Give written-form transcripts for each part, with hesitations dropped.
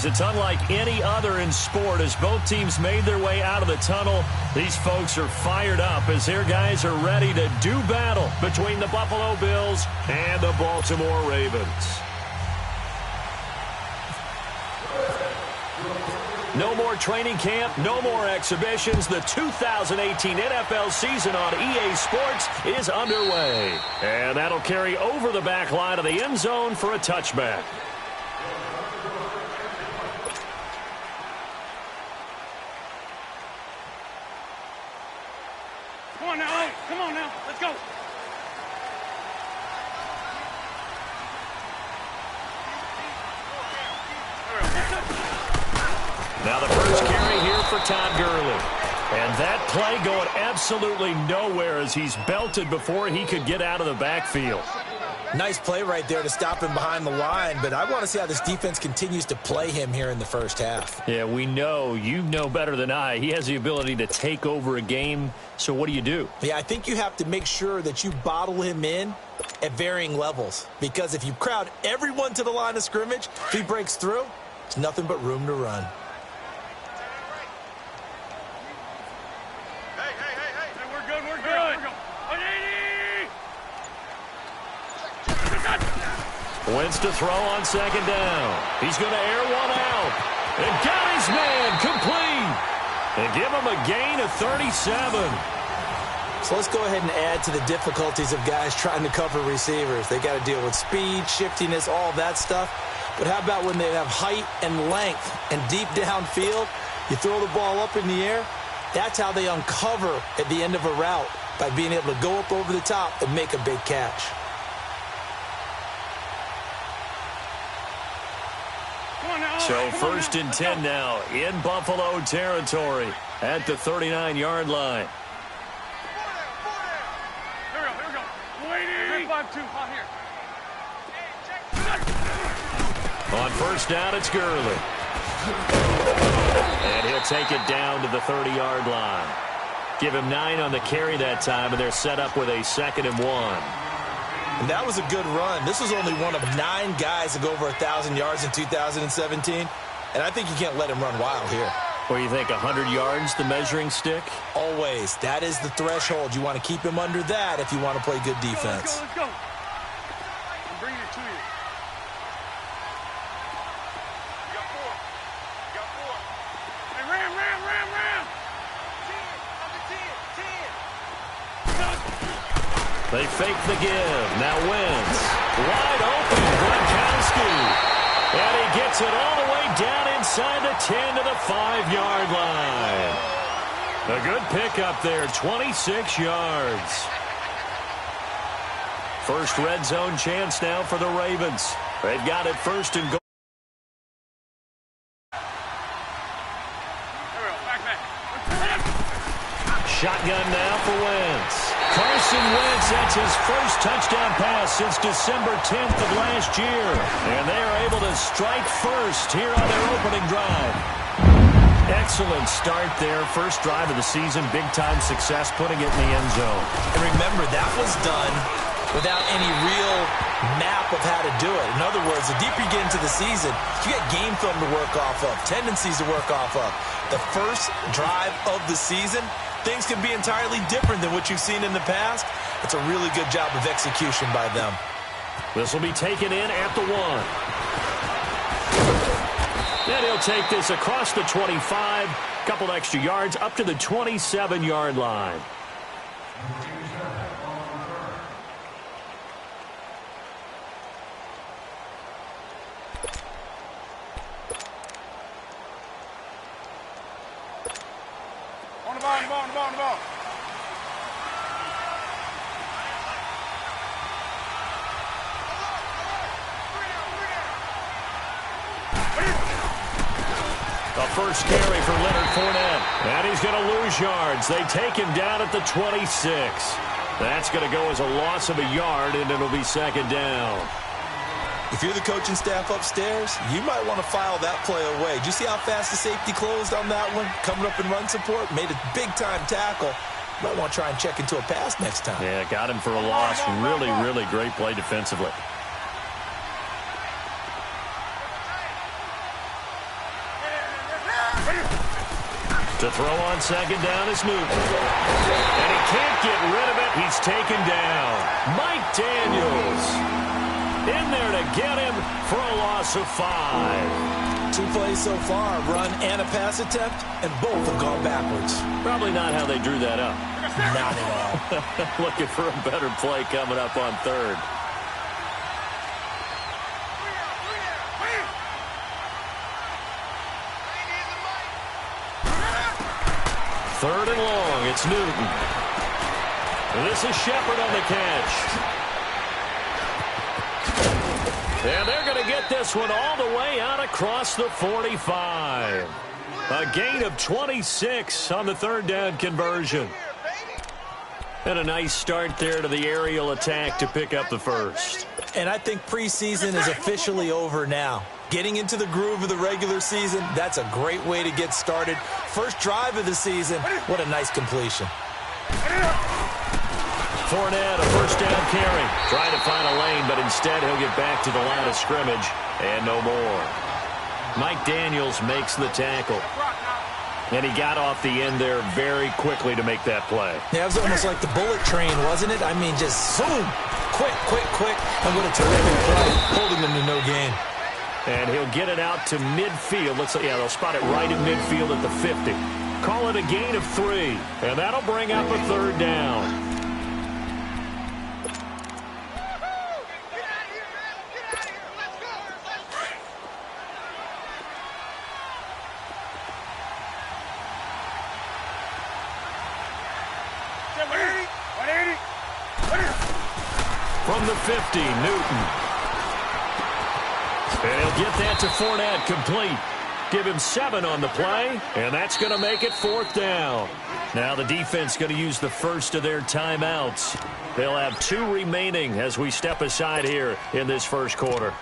games. It's unlike any other in sport. As both teams made their way out of the tunnel, these folks are fired up as their guys are ready to do battle between the Buffalo Bills and the Baltimore Ravens. No more training camp, no more exhibitions. The 2018 NFL season on EA Sports is underway. And that'll carry over the back line of the end zone for a touchback. Come on now, come on now, let's go. Now the first carry here for Todd Gurley. And that play going absolutely nowhere as he's belted before he could get out of the backfield. Nice play right there to stop him behind the line, but I want to see how this defense continues to play him here in the first half. Yeah, we know. You know better than I. He has the ability to take over a game, so what do? Yeah, I think you have to make sure that you bottle him in at varying levels, because if you crowd everyone to the line of scrimmage, if he breaks through, there's nothing but room to run. Wentz to throw on second down. He's going to air one out. And got his man complete. And give him a gain of 37. So let's go ahead and add to the difficulties of guys trying to cover receivers. They got to deal with speed, shiftiness, all that stuff. But how about when they have height and length and deep downfield? You throw the ball up in the air. That's how they uncover at the end of a route, by being able to go up over the top and make a big catch. So first and 10 now in Buffalo territory at the 39-yard line. Here we go. Waiting. 5-2. On here. On first down, it's Gurley. And he'll take it down to the 30-yard line. Give him 9 on the carry that time, and they're set up with a 2nd and 1. And that was a good run. This was only one of 9 guys to go over 1,000 yards in 2017. And I think you can't let him run wild here. What do you think, 100 yards, the measuring stick? Always. That is the threshold. You want to keep him under that if you want to play good defense. Let's go. I'm bringing it to you. You got 4. You got 4. Hey, ram. 10. They fake the give. Now Wentz. Wide open. Gronkowski. And he gets it all the way down inside the 10 to the 5-yard line. A good pickup there. 26 yards. First red zone chance now for the Ravens. They've got it first and goal. Shotgun now for Wentz. Carson Wentz, that's his first touchdown pass since December 10th of last year. And they are able to strike first here on their opening drive. Excellent start there. First drive of the season. Big-time success putting it in the end zone. And remember, that was done without any real map of how to do it. In other words, the deeper you get into the season, you get game film to work off of, tendencies to work off of. The first drive of the season, things can be entirely different than what you've seen in the past. It's a really good job of execution by them. This will be taken in at the 1. And he'll take this across the 25. Couple extra yards up to the 27-yard line. On the ball. The first carry for Leonard Fournette. And he's going to lose yards. They take him down at the 26. That's going to go as a loss of a yard, and it'll be 2nd down. If you're the coaching staff upstairs, you might want to file that play away. Did you see how fast the safety closed on that one? Coming up in run support, made a big-time tackle. Might want to try and check into a pass next time. Yeah, got him for a loss. Really, really great play defensively. To throw on second down is Newton. And he can't get rid of it. He's taken down. Mike Daniels in there to get him for a loss of 5. 2 plays so far, run and a pass attempt, and both have gone backwards. Probably not how they drew that up. Not at all. Looking for a better play coming up on third. Third and long, it's Newton. And this is Shepard on the catch. And they're going to get this one all the way out across the 45. A gain of 26 on the third down conversion. And a nice start there to the aerial attack to pick up the first. And I think preseason is officially over now. Getting into the groove of the regular season, that's a great way to get started. First drive of the season, what a nice completion. Fournette, a first down carry. Trying to find a lane, but instead he'll get back to the line of scrimmage. And no more. Mike Daniels makes the tackle. And he got off the end there very quickly to make that play. Yeah, it was almost like the bullet train, wasn't it? I mean, just boom, quick. And what a terrific play, holding them to no gain. And he'll get it out to midfield. They'll spot it right in midfield at the 50. Call it a gain of 3. And that'll bring up a third down. From the 50, Newton. And he'll get that to Fournette complete. Give him 7 on the play, and that's going to make it 4th down. Now the defense going to use the first of their timeouts. They'll have 2 remaining as we step aside here in this first quarter.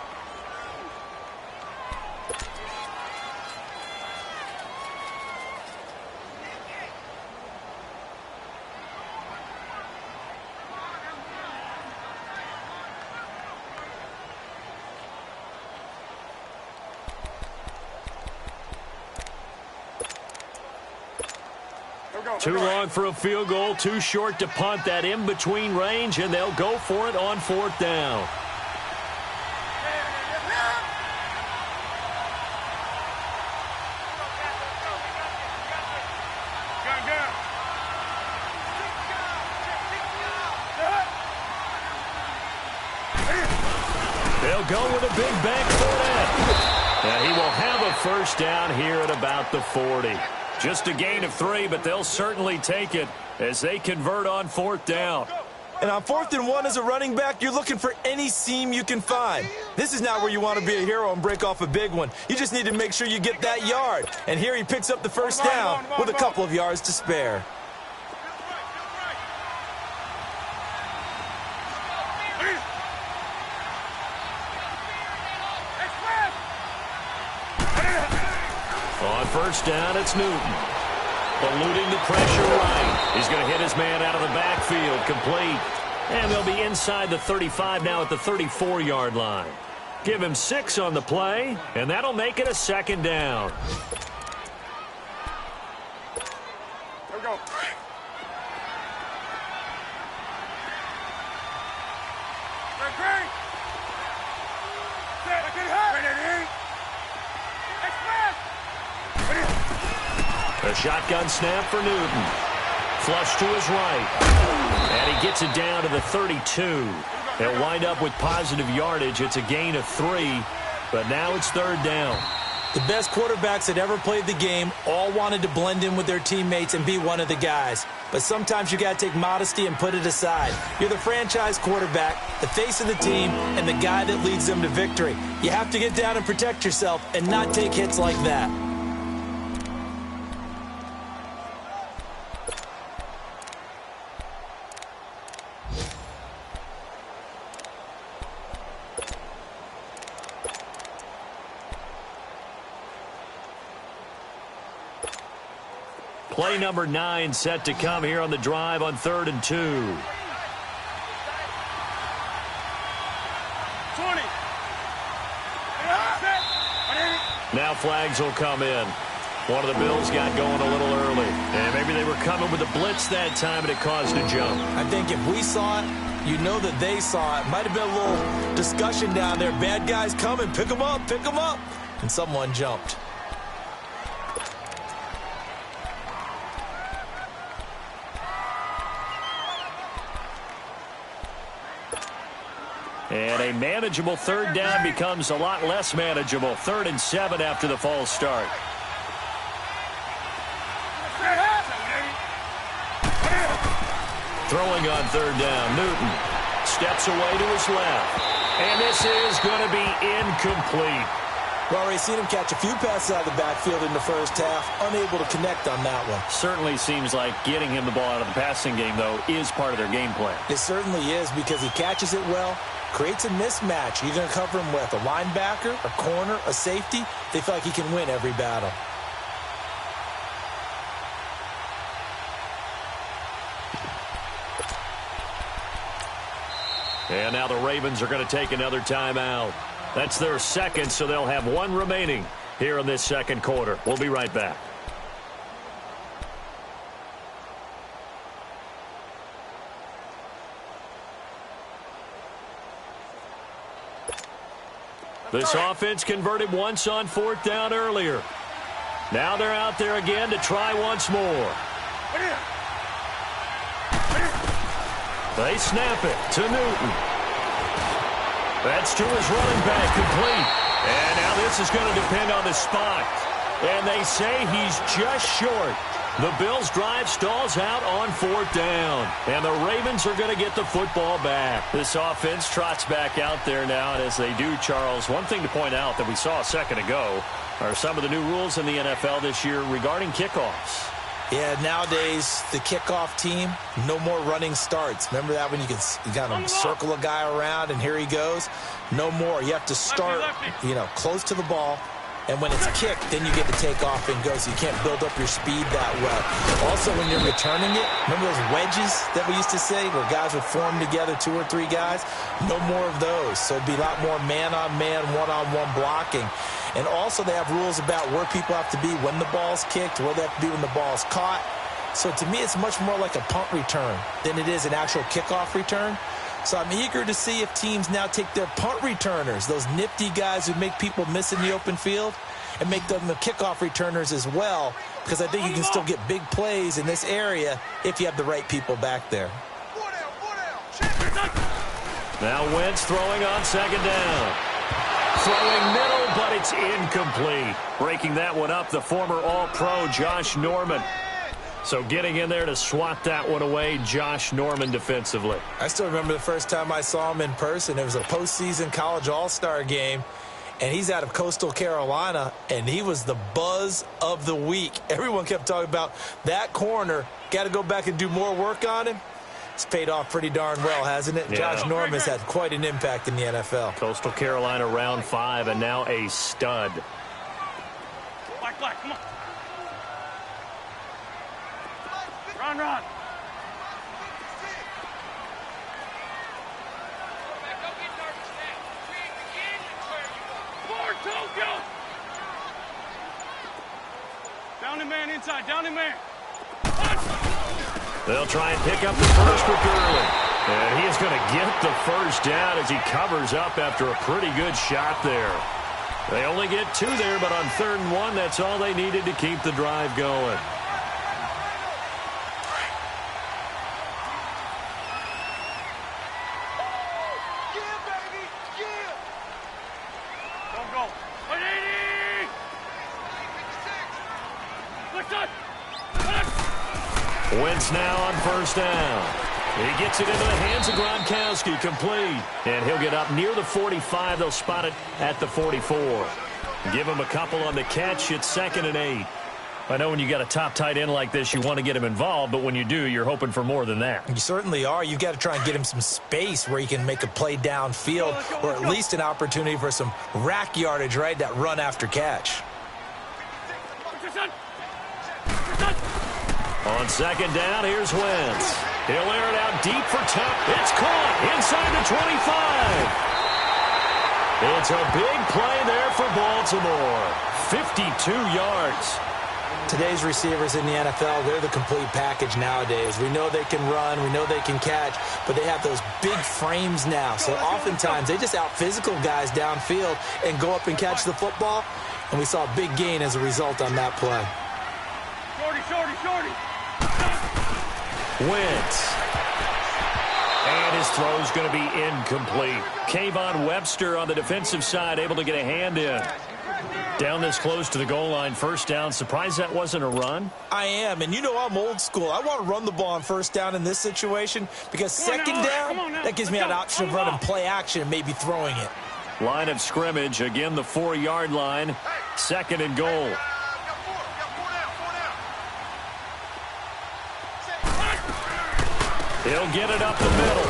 Too long for a field goal, too short to punt. That in-between range, and they'll go for it on 4th down. They'll go with a big bank Fournette. And he will have a first down here at about the 40. Just a gain of 3, but they'll certainly take it as they convert on 4th down. And on 4th and 1 as a running back, you're looking for any seam you can find. This is not where you want to be a hero and break off a big one. You just need to make sure you get that yard. And here he picks up the first down with a couple of yards to spare. On first down, it's Newton. Eluding the pressure right. He's going to hit his man out of the backfield. Complete. And they'll be inside the 35 now at the 34-yard line. Give him 6 on the play, and that'll make it a 2nd down. Here we go. Great. A shotgun snap for Newton. Flush to his right. And he gets it down to the 32. They'll wind up with positive yardage. It's a gain of 3, but now it's 3rd down. The best quarterbacks that ever played the game all wanted to blend in with their teammates and be one of the guys. But sometimes you got to take modesty and put it aside. You're the franchise quarterback, the face of the team, and the guy that leads them to victory. You have to get down and protect yourself and not take hits like that. Play number 9 set to come here on the drive on 3rd and 2. 20. Now flags will come in. One of the Bills got going a little early. And maybe they were coming with a blitz that time, and it caused a jump. I think if we saw it, you know that they saw it. Might have been a little discussion down there. Bad guys coming. Pick them up. Pick them up. And someone jumped. And a manageable third down becomes a lot less manageable. 3rd and 7 after the false start. Throwing on 3rd down, Newton steps away to his left. And this is going to be incomplete. Well, we've seen him catch a few passes out of the backfield in the first half, unable to connect on that one. Certainly seems like getting him the ball out of the passing game, though, is part of their game plan. It certainly is because he catches it well, creates a mismatch. You're going to cover him with a linebacker, a corner, a safety. They feel like he can win every battle. And now the Ravens are going to take another timeout. That's their second, so they'll have one remaining here in this second quarter. We'll be right back. This offense converted once on 4th down earlier. Now they're out there again to try once more. They snap it to Newton. That's to his running back, complete. And now this is going to depend on the spot. And they say he's just short. The Bills' drive stalls out on 4th down. And the Ravens are going to get the football back. This offense trots back out there now. And as they do, Charles, one thing to point out that we saw a second ago are some of the new rules in the NFL this year regarding kickoffs. Yeah, nowadays, the kickoff team, no more running starts. Remember that when you kind of circle a guy around and here he goes? No more. You have to start, close to the ball. And when it's kicked, then you get to take off and go, so you can't build up your speed that well. Also, when you're returning it, remember those wedges that we used to say where guys would form together, 2 or 3 guys? No more of those. So it'd be a lot more man-on-man, one-on-one blocking. And also they have rules about where people have to be when the ball's kicked, where they have to be when the ball's caught. So to me, it's much more like a punt return than it is an actual kickoff return. So I'm eager to see if teams now take their punt returners, those nifty guys who make people miss in the open field, and make them the kickoff returners as well, because I think you can still get big plays in this area if you have the right people back there. Now Wentz throwing on 2nd down. Throwing middle, but it's incomplete. Breaking that one up, the former All-Pro Josh Norman. So getting in there to swat that one away, Josh Norman defensively. I still remember the first time I saw him in person. It was a postseason college all-star game, and he's out of Coastal Carolina, and he was the buzz of the week. Everyone kept talking about that corner. Got to go back and do more work on him. It's paid off pretty darn well, hasn't it? Yeah. Josh Norman's had quite an impact in the NFL. Coastal Carolina round 5, and now a stud. Black, come on. Run. Down the man inside, down the man. They'll try and pick up the first with Gurley. And he is going to get the first down as he covers up after a pretty good shot there. They only get 2 there, but on 3rd and 1, that's all they needed to keep the drive going. Wentz now on 1st down. He gets it into the hands of Gronkowski, complete. And he'll get up near the 45. They'll spot it at the 44. Give him a couple on the catch. It's 2nd and 8. I know when you got a top tight end like this, you want to get him involved, but when you do, you're hoping for more than that. You certainly are. You've got to try and get him some space where he can make a play downfield, or at least an opportunity for some rack yardage, right? That run after catch. On 2nd down, here's Wentz. He'll air it out deep for Tuck. It's caught inside the 25. It's a big play there for Baltimore. 52 yards. Today's receivers in the NFL, they're the complete package nowadays. We know they can run, we know they can catch, but they have those big frames now. So oftentimes they just out-physical guys downfield and go up and catch the football. And we saw a big gain as a result on that play. Shorty. Wentz. And his throw's going to be incomplete. Kayvon Webster on the defensive side able to get a hand in. Down this close to the goal line, first down. Surprised that wasn't a run? I am, and you know I'm old school. I want to run the ball on first down in this situation because second down, that gives me an option of running play action and maybe throwing it. Line of scrimmage, again the 4-yard line. Second and goal. He'll get it up the middle.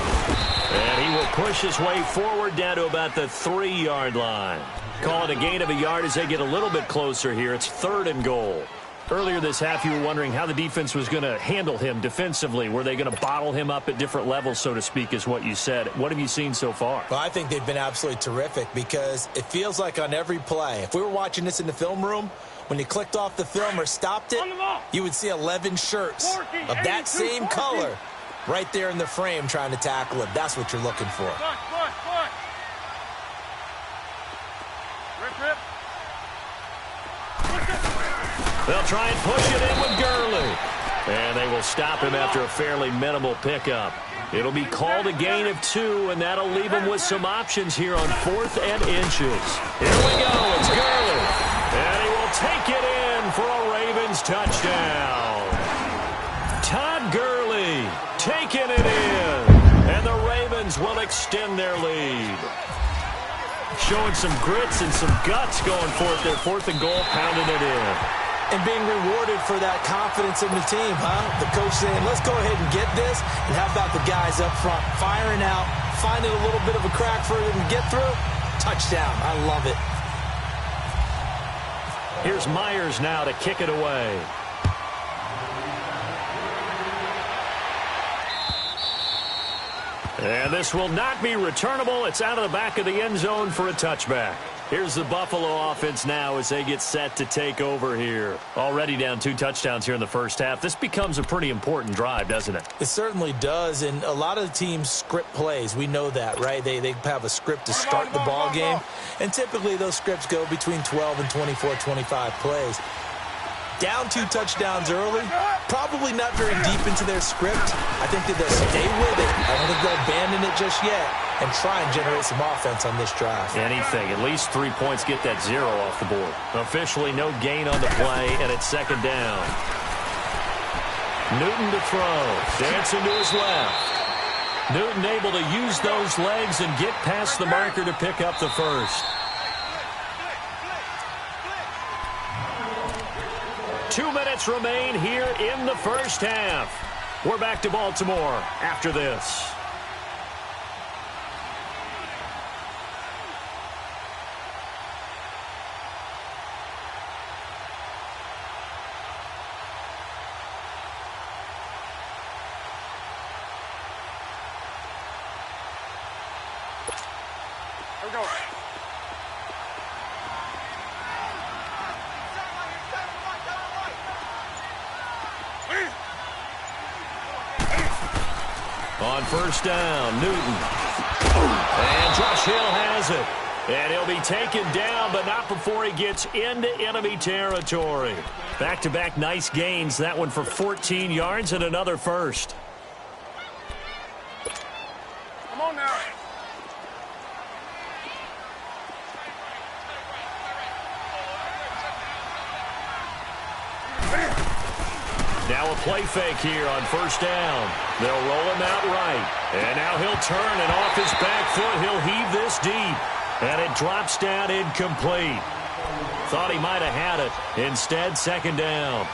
And he will push his way forward down to about the 3-yard line. Call it a gain of a yard as they get a little bit closer here. It's third and goal. Earlier this half, you were wondering how the defense was going to handle him defensively. Were they going to bottle him up at different levels, so to speak, is what you said. What have you seen so far? Well, I think they've been absolutely terrific because it feels like on every play, if we were watching this in the film room, when you clicked off the film or stopped it, you would see 11 shirts of that same color right there in the frame trying to tackle him. That's what you're looking for. Rip. They'll try and push it in with Gurley. And they will stop him after a fairly minimal pickup. It'll be called a gain of 2, and that'll leave him with some options here on 4th and inches. Here we go. It's Gurley. And he will take it in for a Ravens touchdown. Todd Gurley taking it in. And the Ravens will extend their lead. Showing some grits and some guts going for it. Their 4th and goal, pounding it in. And being rewarded for that confidence in the team, huh? The coach saying, let's go ahead and get this. And how about the guys up front firing out, finding a little bit of a crack for them to get through? Touchdown. I love it. Here's Myers now to kick it away. And this will not be returnable. It's out of the back of the end zone for a touchback. Here's the Buffalo offense now as they get set to take over here. Already down 2 touchdowns here in the first half. This becomes a pretty important drive, doesn't it? It certainly does, and a lot of the teams script plays. We know that, right? They have a script to start the ball game, and typically those scripts go between 12 and 24, 25 plays. Down 2 touchdowns early, probably not very deep into their script. I think that they'll stay with it. I don't think they'll abandon it just yet and try and generate some offense on this drive. Anything. At least 3 points get that 0 off the board. Officially no gain on the play, and it's second down. Newton to throw. Dancing to his left. Newton able to use those legs and get past the marker to pick up the first. 2 minutes remain here in the first half. We're back to Baltimore after this. Here we go. On first down, Newton. And Josh Hill has it. And he'll be taken down, but not before he gets into enemy territory. Back-to-back nice gains. That one for 14 yards and another first. Come on now. Now a play fake here on first down. They'll roll him out right. And now he'll turn, and off his back foot, he'll heave this deep. And it drops down incomplete. Thought he might have had it. Instead, second down.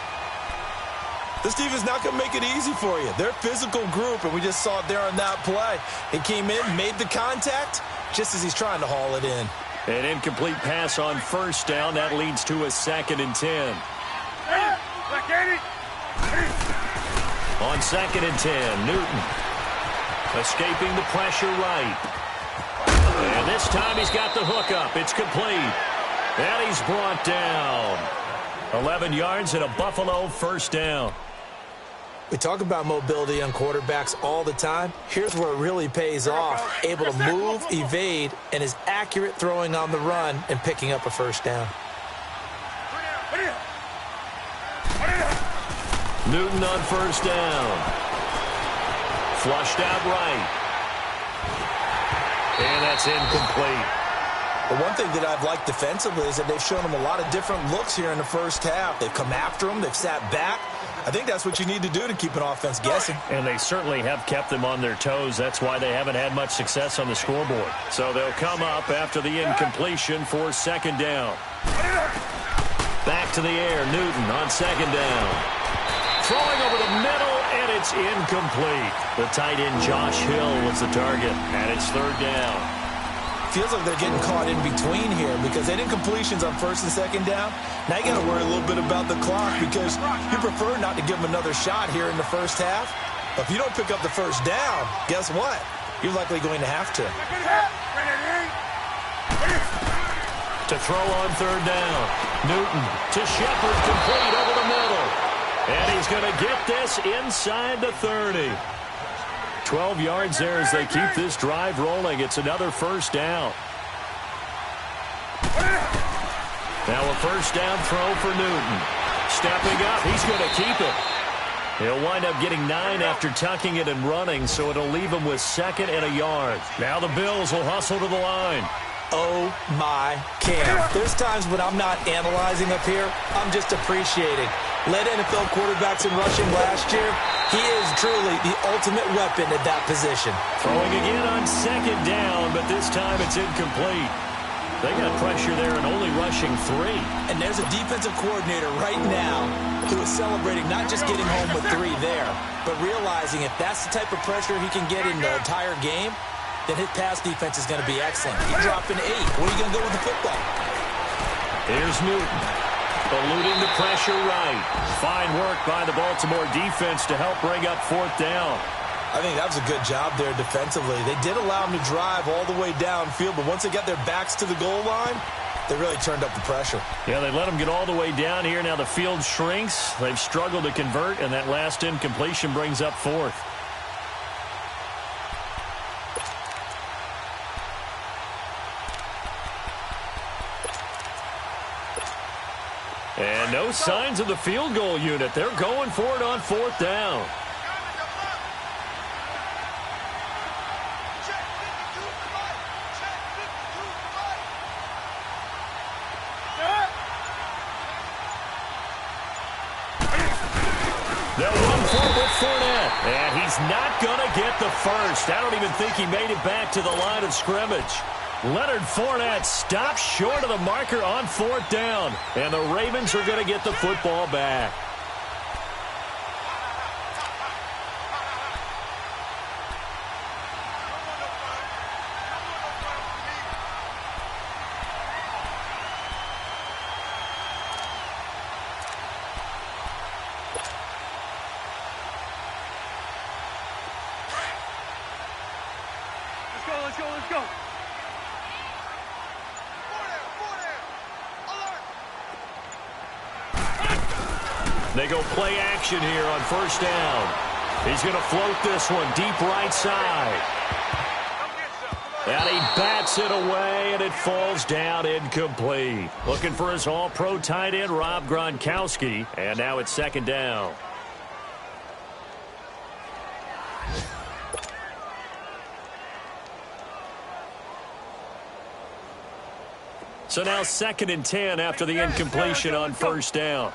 This defense not going to make it easy for you. They're a physical group, and we just saw it there on that play. He came in, made the contact, just as he's trying to haul it in. An incomplete pass on first down. That leads to a 2nd and 10. On 2nd and 10, Newton escaping the pressure right. And this time he's got the hook up. It's complete. And he's brought down. 11 yards and a Buffalo first down. We talk about mobility on quarterbacks all the time. Here's where it really pays off. Able to move, evade, and is accurate throwing on the run and picking up a first down. Newton on first down. Flushed out right. And that's incomplete. But one thing that I've liked defensively is that they've shown them a lot of different looks here in the first half. They've come after them. They've sat back. I think that's what you need to do to keep an offense guessing. And they certainly have kept them on their toes. That's why they haven't had much success on the scoreboard. So they'll come up after the incompletion for second down. Back to the air. Newton on second down. Throwing over the middle, and it's incomplete. The tight end Josh Hill was the target, and it's third down. Feels like they're getting caught in between here because they did completions on first and second down. Now you got to worry a little bit about the clock because you prefer not to give them another shot here in the first half. But if you don't pick up the first down, guess what? You're likely going to have to. To throw on third down. Newton to Shepard, complete over the middle. And he's going to get this inside the 30. 12 yards there as they keep this drive rolling. It's another first down. Now a first down throw for Newton. Stepping up, he's going to keep it. He'll wind up getting 9 after tucking it and running, so it'll leave him with second and a yard. Now the Bills will hustle to the line. Oh, my Cam. There's times when I'm not analyzing up here. I'm just appreciating. Led NFL quarterbacks in rushing last year. He is truly the ultimate weapon at that position. Throwing again on second down, but this time it's incomplete. They got pressure there and only rushing 3. And there's a defensive coordinator right now who is celebrating not just getting home with 3 there, but realizing if that's the type of pressure he can get in the entire game, then his pass defense is going to be excellent. He's dropping 8. Where are you going to go with the football? Here's Newton. Eluding the pressure right. Fine work by the Baltimore defense to help bring up fourth down. I think that was a good job there defensively. They did allow him to drive all the way downfield, but once they got their backs to the goal line, they really turned up the pressure. Yeah, they let him get all the way down here. Now the field shrinks. They've struggled to convert, and that last incompletion brings up fourth. And no signs of the field goal unit. They're going for it on fourth down. They'll run forward with Fournette. And he's not going to get the first. I don't even think he made it back to the line of scrimmage. Leonard Fournette stops short of the marker on fourth down. And the Ravens are going to get the football back. Let's go. They go play action here on first down. He's going to float this one deep right side. And he bats it away, and it falls down incomplete. Looking for his all-pro tight end, Rob Gronkowski. And now it's second down. So now 2nd and 10 after the incompletion on first down.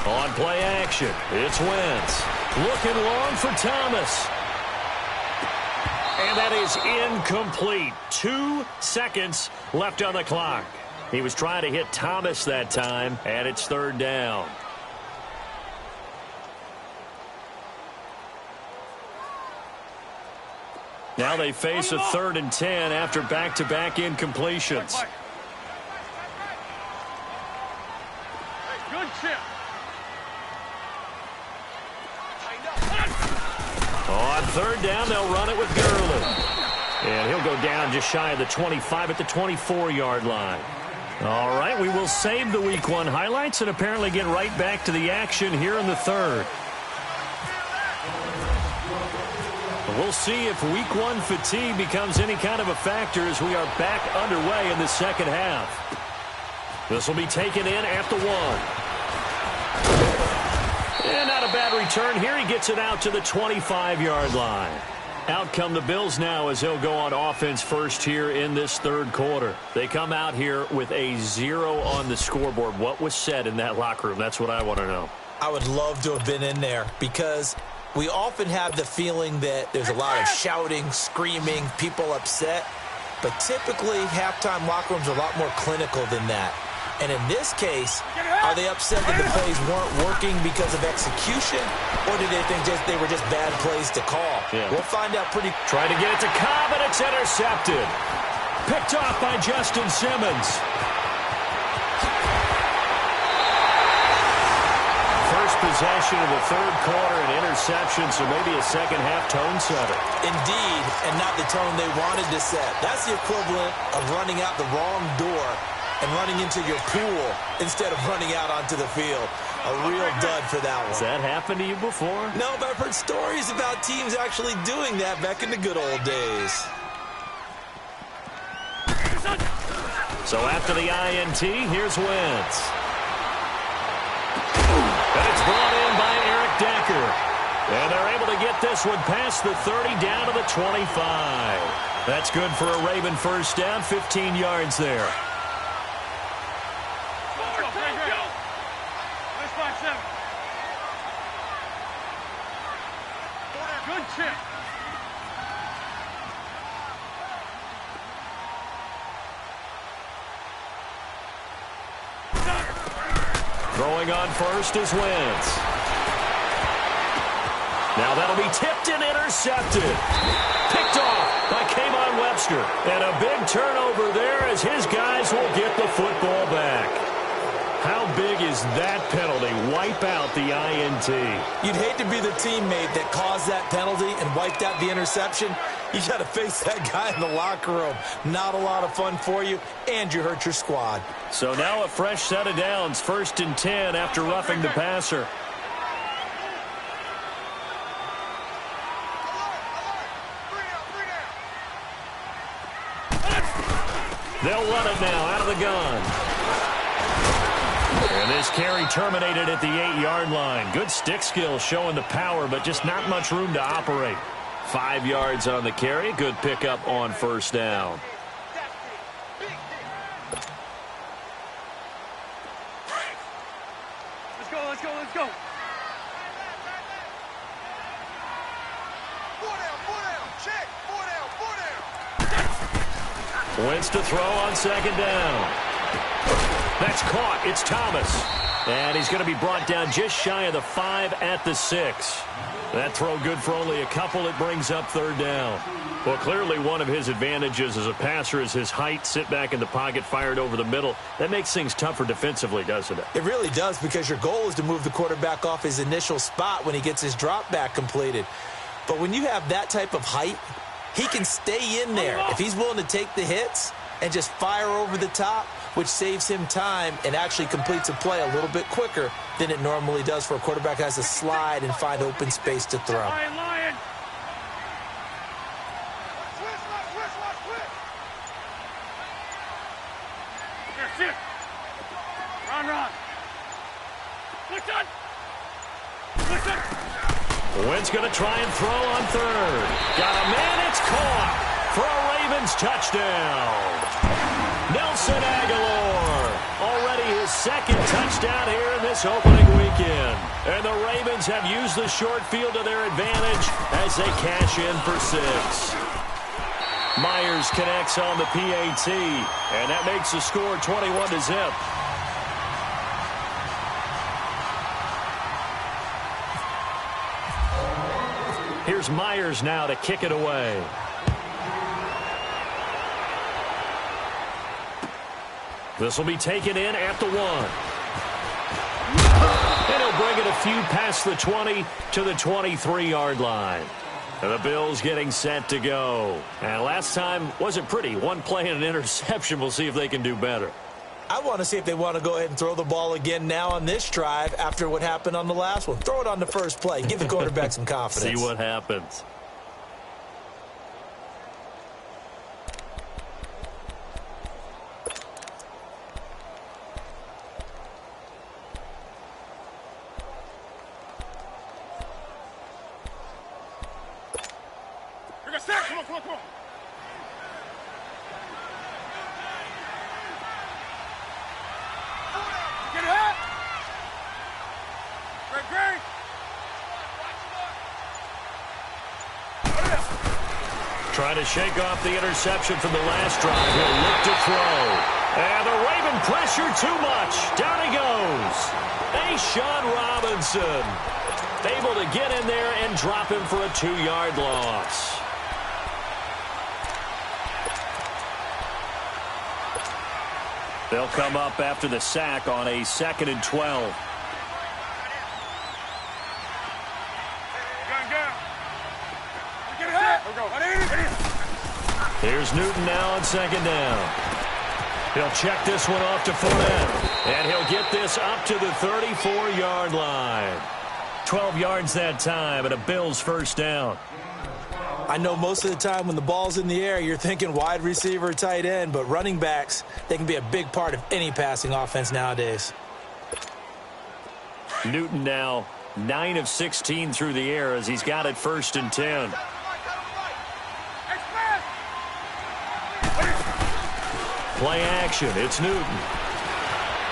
On play action, it's Wentz. Looking long for Thomas. And that is incomplete. 2 seconds left on the clock. He was trying to hit Thomas that time, and it's third down. Now they face a 3rd and 10 after back-to-back incompletions. Good chip. On third down, they'll run it with Gurley. And he'll go down just shy of the 25 at the 24-yard line. All right, we will save the Week 1 highlights and apparently get right back to the action here in the third. We'll see if Week 1 fatigue becomes any kind of a factor as we are back underway in the second half. This will be taken in at the 1. And not a bad return here. He gets it out to the 25-yard line. Out come the Bills now as they'll go on offense first here in this third quarter. They come out here with a 0 on the scoreboard. What was said in that locker room? That's what I want to know. I would love to have been in there because we often have the feeling that there's a lot of shouting, screaming, people upset. But typically, halftime locker rooms are a lot more clinical than that. And in this case, are they upset that the plays weren't working because of execution? Or do they think they were just bad plays to call? Yeah. We'll find out pretty... Trying to get it to Cobb, and it's intercepted. Picked off by Justin Simmons. First possession of the third quarter, an interception, so maybe a second-half tone setter. Indeed, and not the tone they wanted to set. That's the equivalent of running out the wrong door and running into your pool instead of running out onto the field. A real dud for that one. Has that happened to you before? No, but I've heard stories about teams actually doing that back in the good old days. So after the INT, here's Wentz. And it's brought in by Eric Decker. And they're able to get this one past the 30 down to the 25. That's good for a Raven first down, 15 yards there. Good chip. Throwing on first is Wentz. Now that'll be tipped and intercepted. Picked off by K'Von Webster. And a big turnover there as his guys will get the football back. How big is that penalty? Wipe out the INT. You'd hate to be the teammate that caused that penalty and wiped out the interception. You got to face that guy in the locker room. Not a lot of fun for you, and you hurt your squad. So now a fresh set of downs, 1st and 10 after roughing the passer. They'll run it now out of the gun. And this carry terminated at the 8-yard line. Good stick skill showing the power, but just not much room to operate. 5 yards on the carry. Good pickup on first down. Let's go, let's go, let's go. Four down, check. Four down. Wentz to throw on second down. That's caught. It's Thomas. And he's going to be brought down just shy of the 5 at the 6. That throw good for only a couple. It brings up third down. Well, clearly one of his advantages as a passer is his height. Sit back in the pocket, fired over the middle. That makes things tougher defensively, doesn't it? It really does, because your goal is to move the quarterback off his initial spot when he gets his drop back completed. But when you have that type of height, he can stay in there. If he's willing to take the hits and just fire over the top, which saves him time and actually completes a play a little bit quicker than it normally does for a quarterback who has to slide and find open space to throw. Lion. That's it. Run. Listen. Wentz going to try and throw on third. Got a man. It's caught for a Ravens touchdown. Nelson Aguilar, already his second touchdown here in this opening weekend. And the Ravens have used the short field to their advantage as they cash in for 6. Myers connects on the PAT, and that makes the score 21-0. Here's Myers now to kick it away. This will be taken in at the 1. And he'll bring it a few past the 20 to the 23-yard line. And the Bills getting set to go. And last time wasn't pretty. One play and an interception. We'll see if they can do better. I want to see if they want to go ahead and throw the ball again now on this drive after what happened on the last one. Throw it on the first play. Give the quarterback some confidence. See what happens. Come on, come on, come on. Get it up. Great. Trying to shake off the interception from the last drive. He'll look to throw. And the Raven pressure too much. Down he goes. A'Shawn Robinson able to get in there and drop him for a 2-yard loss. They'll come up after the sack on a 2nd and 12. Here's Newton now on 2nd down. He'll check this one off to Fournette. And he'll get this up to the 34-yard line. 12 yards that time and a Bills first down. I know most of the time when the ball's in the air, you're thinking wide receiver, tight end, but running backs, they can be a big part of any passing offense nowadays. Newton now 9 of 16 through the air as he's got it 1st and 10. Play action. It's Newton.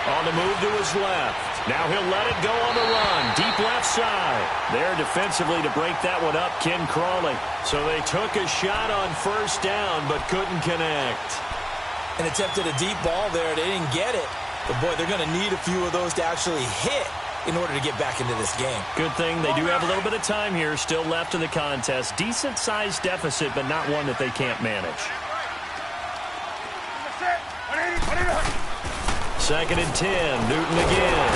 On the move to his left. Now he'll let it go on the run. Deep left side. There defensively to break that one up, Ken Crawley. So they took a shot on 1st down but couldn't connect. And attempted a deep ball there. They didn't get it. But, boy, they're going to need a few of those to actually hit in order to get back into this game. Good thing they do have a little bit of time here still left in the contest. Decent-sized deficit, but not one that they can't manage. 2nd and 10. Newton again.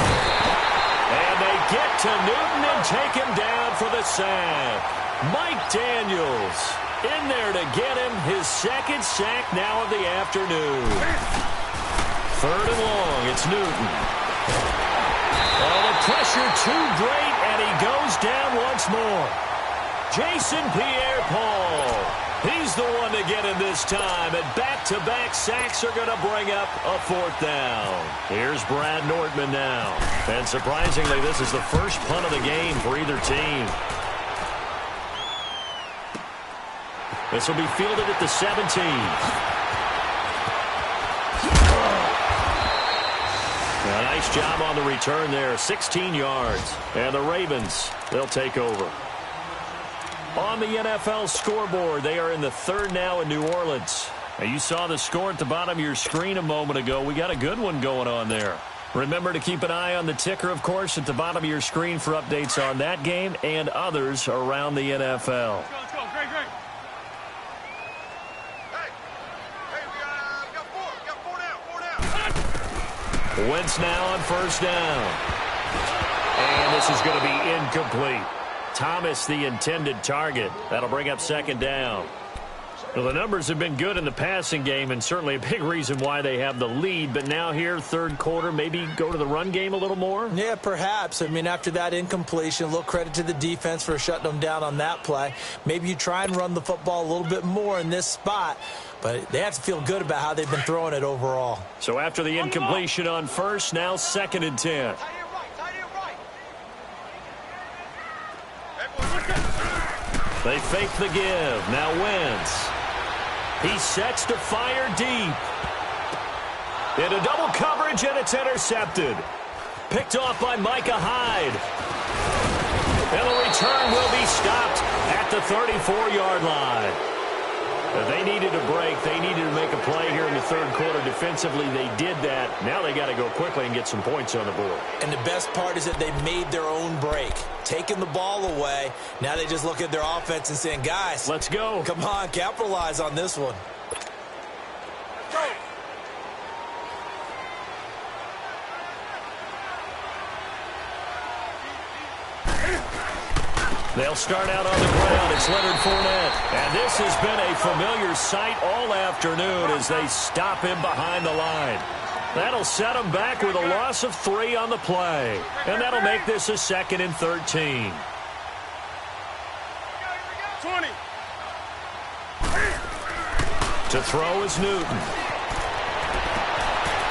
And they get to Newton and take him down for the sack. Mike Daniels in there to get him his 2nd sack now of the afternoon. 3rd and long. It's Newton. Oh, the pressure too great, and he goes down once more. Jason Pierre-Paul. He's the one to get him this time, and back-to-back sacks are going to bring up a 4th down. Here's Brad Nortman now. And surprisingly, this is the first punt of the game for either team. This will be fielded at the 17. A nice job on the return there, 16 yards. And the Ravens, they'll take over. On the NFL scoreboard, they are in the 3rd now in New Orleans. Now, you saw the score at the bottom of your screen a moment ago. We got a good one going on there. Remember to keep an eye on the ticker, of course, at the bottom of your screen for updates on that game and others around the NFL. Let's go. Great. Hey, we got 4 down. Wentz now on 1st down. And this is going to be incomplete. Thomas, the intended target. That'll bring up 2nd down. Well, the numbers have been good in the passing game and certainly a big reason why they have the lead. But now here, 3rd quarter, maybe go to the run game a little more? Yeah, perhaps. I mean, after that incompletion, a little credit to the defense for shutting them down on that play. Maybe you try and run the football a little bit more in this spot. But they have to feel good about how they've been throwing it overall. So after the incompletion on 1st, now 2nd and 10. They fake the give. Now Wentz. He sets to fire deep. Into double coverage, and it's intercepted. Picked off by Micah Hyde. And the return will be stopped at the 34-yard line. They needed a break. They needed to make a play here in the 3rd quarter. Defensively, they did that. Now they got to go quickly and get some points on the board. And the best part is that they made their own break. Taking the ball away. Now they just look at their offense and saying, guys, let's go. Come on, capitalize on this one. They'll start out on the ground. It's Leonard Fournette. And this has been a familiar sight all afternoon as they stop him behind the line. That'll set him back with a loss of 3 on the play. And that'll make this a 2nd and 13. 20. To throw is Newton.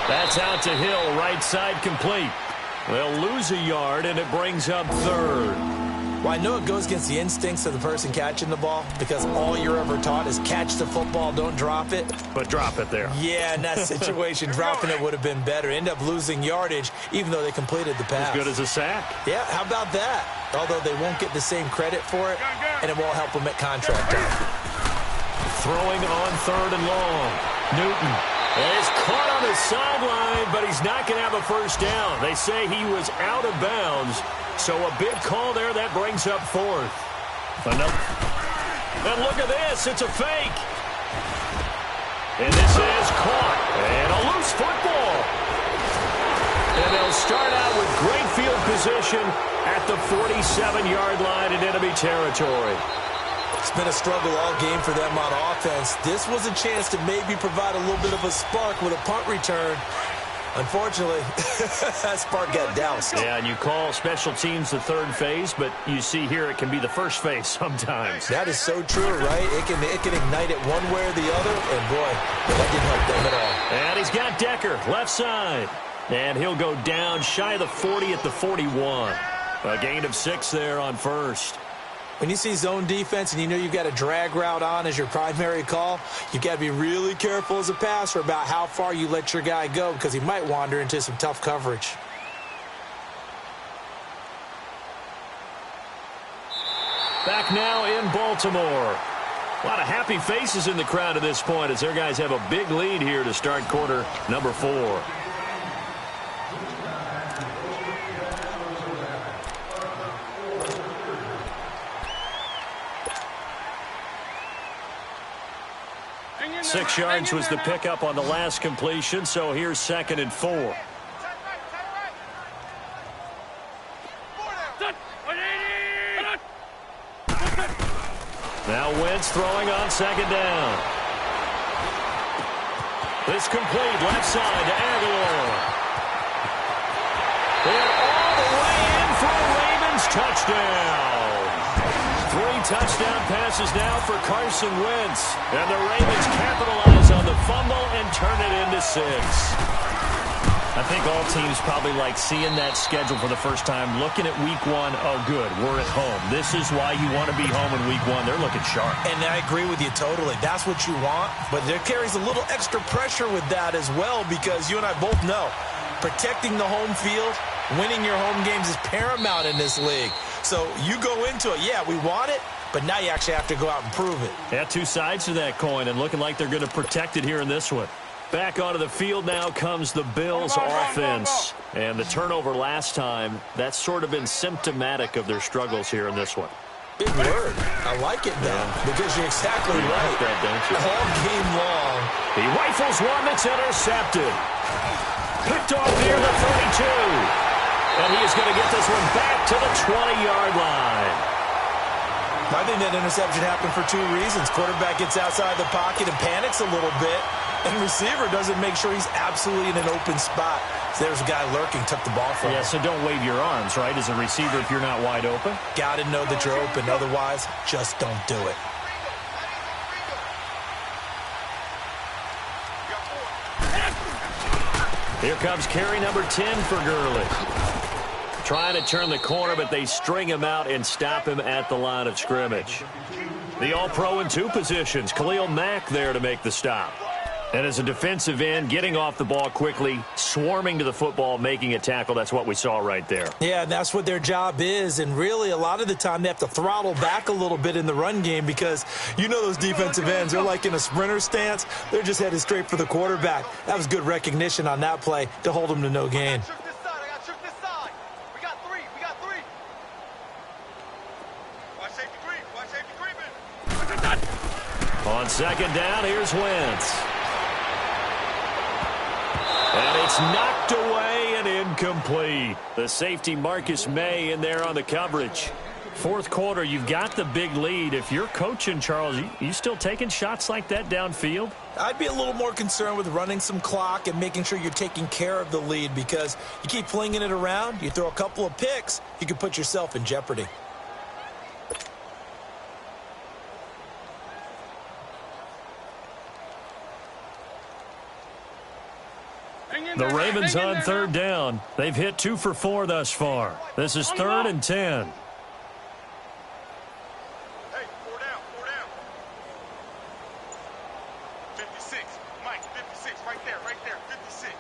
That's out to Hill, right side complete. They'll lose a yard, and it brings up 3rd. Well, I know it goes against the instincts of the person catching the ball because all you're ever taught is catch the football, don't drop it. But drop it there. Yeah, in that situation, dropping it would have been better. End up losing yardage, even though they completed the pass. As good as a sack. Yeah, how about that? Although they won't get the same credit for it, and it won't help them at contract time. Throwing on 3rd and long. Newton is caught on the sideline, but he's not going to have a first down. They say he was out of bounds, so a big call there. That brings up 4th. And look at this. It's a fake. And this is caught. And a loose football. And they'll start out with great field position at the 47-yard line in enemy territory. It's been a struggle all game for them on offense. This was a chance to maybe provide a little bit of a spark with a punt return. Unfortunately, that spark got doused. Yeah, and you call special teams the 3rd phase, but you see here it can be the 1st phase sometimes. That is so true, right? It can ignite it one way or the other, and boy, that didn't help them at all. And he's got Decker, left side. And he'll go down shy of the 40 at the 41. A gain of 6 there on 1st. When you see zone defense and you know you've got a drag route on as your primary call, you've got to be really careful as a passer about how far you let your guy go because he might wander into some tough coverage. Back now in Baltimore. A lot of happy faces in the crowd at this point as their guys have a big lead here to start quarter number 4. Six yards was the pickup on the last completion, so here's 2nd and 4. Now Wentz throwing on 2nd down. This complete left side to Aguilar. They're all the way in for a Ravens touchdown. 3 touchdown passes now for Carson Wentz. And the Ravens capitalize on the fumble and turn it into 6. I think all teams probably like seeing that schedule for the first time, looking at week 1. Oh, good, we're at home. This is why you want to be home in week 1. They're looking sharp. And I agree with you totally. That's what you want. But there carries a little extra pressure with that as well because you and I both know protecting the home field, winning your home games is paramount in this league. So you go into it, yeah, we want it, but now you actually have to go out and prove it. Yeah, 2 sides to that coin, and looking like they're going to protect it here in this one. Back onto the field now comes the Bills offense. And the turnover last time, that's sort of been symptomatic of their struggles here in this one. Big word. I like it now because you're exactly right. Like that, don't you? All game long. He rifles one that's intercepted. Picked off near the 32. And he is going to get this one back to the 20-yard line. I think that interception happened for 2 reasons. Quarterback gets outside the pocket and panics a little bit, and receiver doesn't make sure he's absolutely in an open spot. So there's a guy lurking, took the ball from him. Yeah, so don't wave your arms, right, as a receiver if you're not wide open. Got to know that you're open. Otherwise, just don't do it. Here comes carry number 10 for Gurley. Trying to turn the corner, but they string him out and stop him at the line of scrimmage. The All-Pro in 2 positions. Khalil Mack there to make the stop. And as a defensive end, getting off the ball quickly, swarming to the football, making a tackle. That's what we saw right there. Yeah, and that's what their job is. And really, a lot of the time, they have to throttle back a little bit in the run game because you know those defensive ends, they're like in a sprinter stance. They're just headed straight for the quarterback. That was good recognition on that play to hold them to no gain. On 2nd down, here's Wentz. And it's knocked away and incomplete. The safety Marcus May in there on the coverage. Fourth quarter, you've got the big lead. If you're coaching, Charles, you still taking shots like that downfield? I'd be a little more concerned with running some clock and making sure you're taking care of the lead, because you keep flinging it around, you throw a couple of picks, you can put yourself in jeopardy. The Ravens on third down. They've hit 2 for 4 thus far. This is 3rd and 10. Hey, 4 down, 4 down. 56, Mike, 56, right there, 56.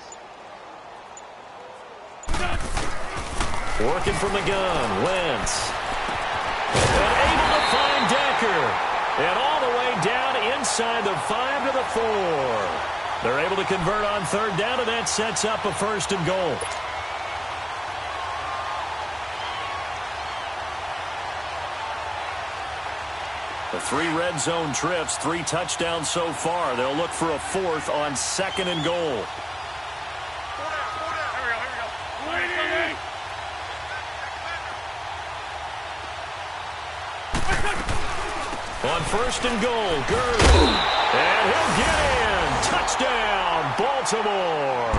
Working from the gun, Wentz. And able to find Decker. And all the way down inside the 5 to the 4. They're able to convert on third down, and that sets up a 1st and goal. The 3 red zone trips, 3 touchdowns so far. They'll look for a 4th on 2nd and goal. 4 down, 4 down. Here we go. On 1st and goal, Gurley. And he'll get in. Touchdown, Baltimore.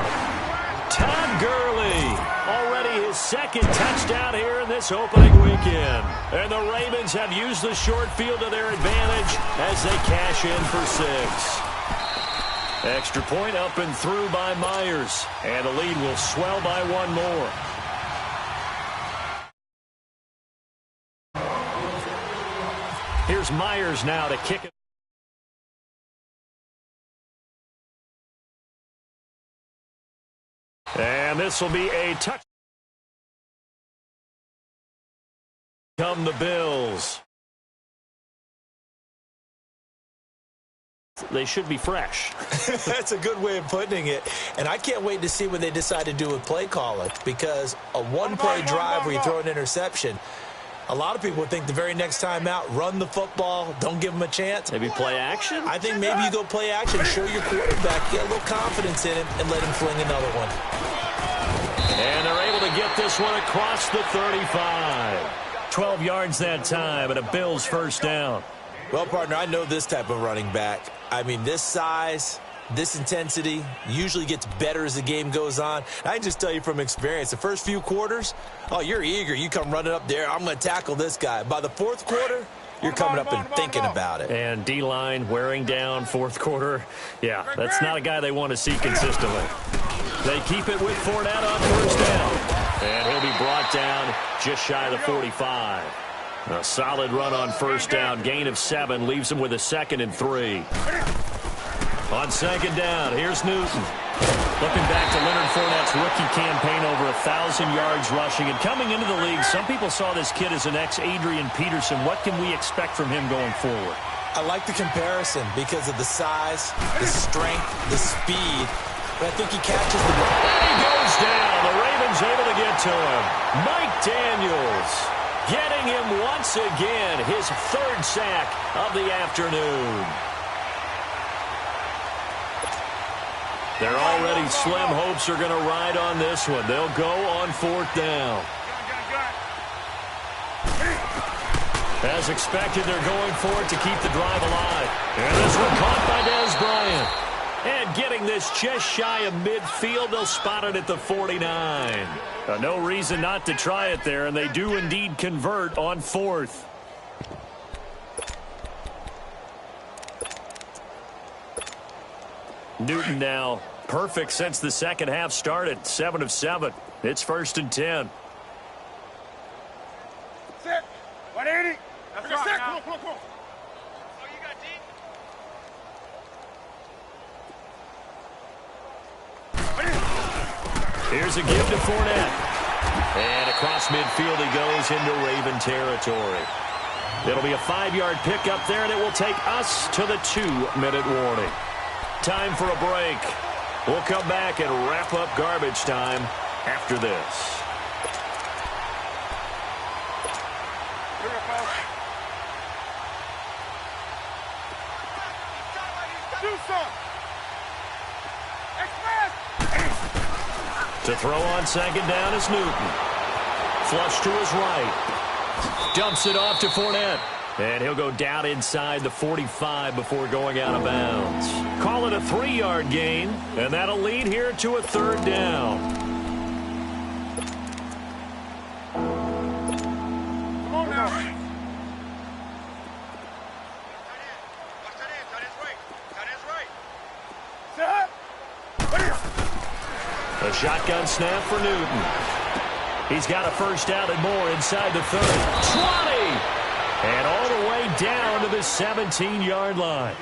Todd Gurley, already his 2nd touchdown here in this opening weekend. And the Ravens have used the short field to their advantage as they cash in for 6. Extra point up and through by Myers. And the lead will swell by 1 more. Here's Myers now to kick it. And this will be a touch. Come the Bills. They should be fresh. That's a good way of putting it. And I can't wait to see what they decide to do with play calling, because a one-play drive where you throw an interception, a lot of people would think the very next time out, run the football, don't give them a chance. Maybe play action? I think maybe you go play action, show your quarterback, get a little confidence in him, and let him fling another one. And they're able to get this one across the 35. 12 yards that time, and a Bills 1st down. Well, partner, I know this type of running back. I mean, this size, this intensity usually gets better as the game goes on. I can just tell you from experience, the first few quarters, oh, you're eager. You come running up there, I'm going to tackle this guy. By the 4th quarter, you're coming up and thinking about it. And D-line wearing down 4th quarter. Yeah, that's not a guy they want to see consistently. They keep it with Fournette on 1st down. And he'll be brought down just shy of the 45. A solid run on 1st down. Gain of 7 leaves him with a 2nd and 3. On 2nd down, here's Newton. Looking back to Leonard Fournette's rookie campaign, over 1,000 yards rushing. And coming into the league, some people saw this kid as an ex-Adrian Peterson. What can we expect from him going forward? I like the comparison because of the size, the strength, the speed. But I think he catches the ball. He goes down. The Ravens able to get to him. Mike Daniels getting him once again, his 3rd sack of the afternoon. Their already slim hopes are going to ride on this one. They'll go on 4th down. As expected, they're going for it to keep the drive alive. And this one caught by Dez Bryant. And getting this just shy of midfield, they'll spot it at the 49. No reason not to try it there, and they do indeed convert on 4th. Newton now perfect since the 2nd half started. 7 of 7. It's 1st and 10. Set. 180. That's right. Set. Come on, come on, come on. Oh, you got deep. Here's a give to Fournette. And across midfield he goes into Raven territory. It'll be a 5-yard pickup there, and it will take us to the 2-minute warning. Time for a break. We'll come back and wrap up garbage time after this. Do something. To throw on 2nd down is Newton. Flush to his right. Dumps it off to Fournette. And he'll go down inside the 45 before going out of bounds. Call it a 3-yard gain, and that'll lead here to a 3rd down. Come on now. A shotgun snap for Newton. He's got a first down and more inside the 30. 20! And all the way down to the 17-yard line.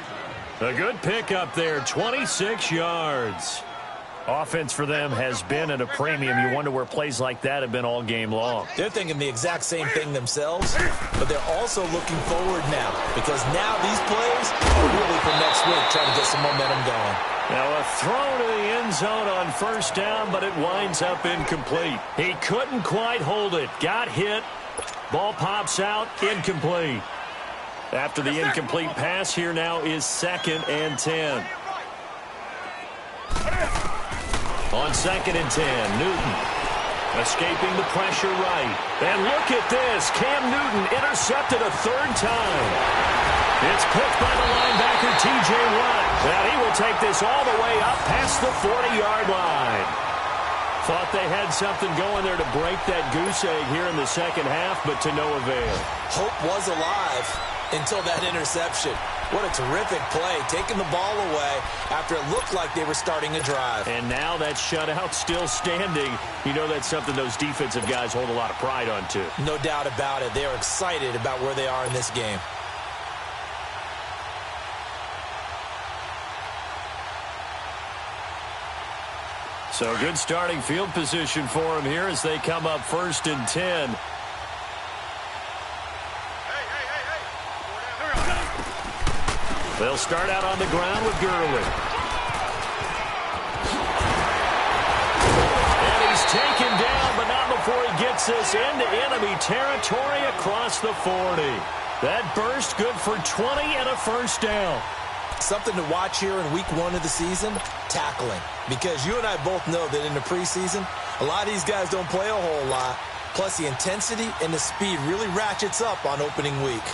A good pickup there, 26 yards. Offense for them has been at a premium. You wonder where plays like that have been all game long. They're thinking the exact same thing themselves, but they're also looking forward now because now these plays are really for next week, trying to get some momentum going. Now a throw to the end zone on first down, but it winds up incomplete. He couldn't quite hold it. Got hit. Ball pops out, incomplete. After the incomplete pass, here now is 2nd and 10. On 2nd and 10, Newton escaping the pressure right. And look at this. Cam Newton intercepted a 3rd time. It's picked by the linebacker, T.J. Watt. And he will take this all the way up past the 40-yard line. Thought they had something going there to break that goose egg here in the second half, but to no avail. Hope was alive until that interception. What a terrific play, taking the ball away after it looked like they were starting a drive. And now that shutout still standing. You know that's something those defensive guys hold a lot of pride on, too. No doubt about it. They are excited about where they are in this game. So good starting field position for him here as they come up 1st and 10. They'll start out on the ground with Gurley. And he's taken down, but not before he gets this into enemy territory across the 40. That burst good for 20 and a first down. Something to watch here in week 1 of the season, tackling. Because you and I both know that in the preseason, a lot of these guys don't play a whole lot. Plus, the intensity and the speed really ratchets up on opening week.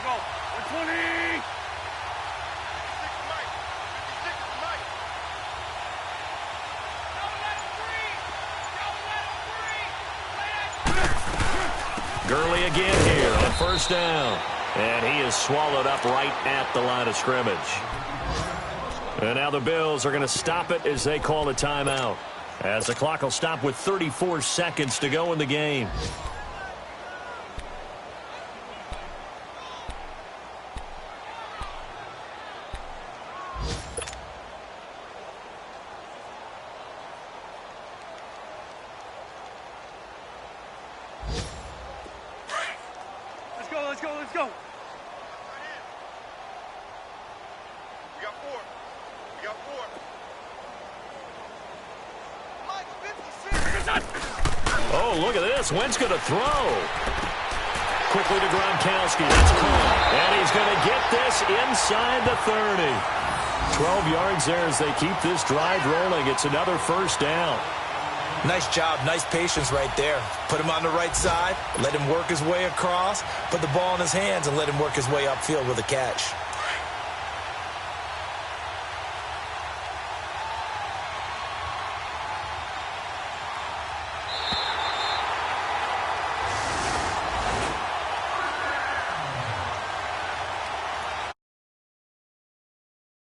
Go, 120. Gurley again here on first down. And he is swallowed up right at the line of scrimmage. And now the Bills are going to stop it as they call a timeout. As the clock will stop with 34 seconds to go in the game. Let's go. We got four. Oh, look at this. Wentz going to throw. Quickly to Gronkowski. That's caught. And he's going to get this inside the 30. 12 yards there as they keep this drive rolling. It's another first down. Nice job, nice patience right there. Put him on the right side, let him work his way across, put the ball in his hands, and let him work his way upfield with a catch.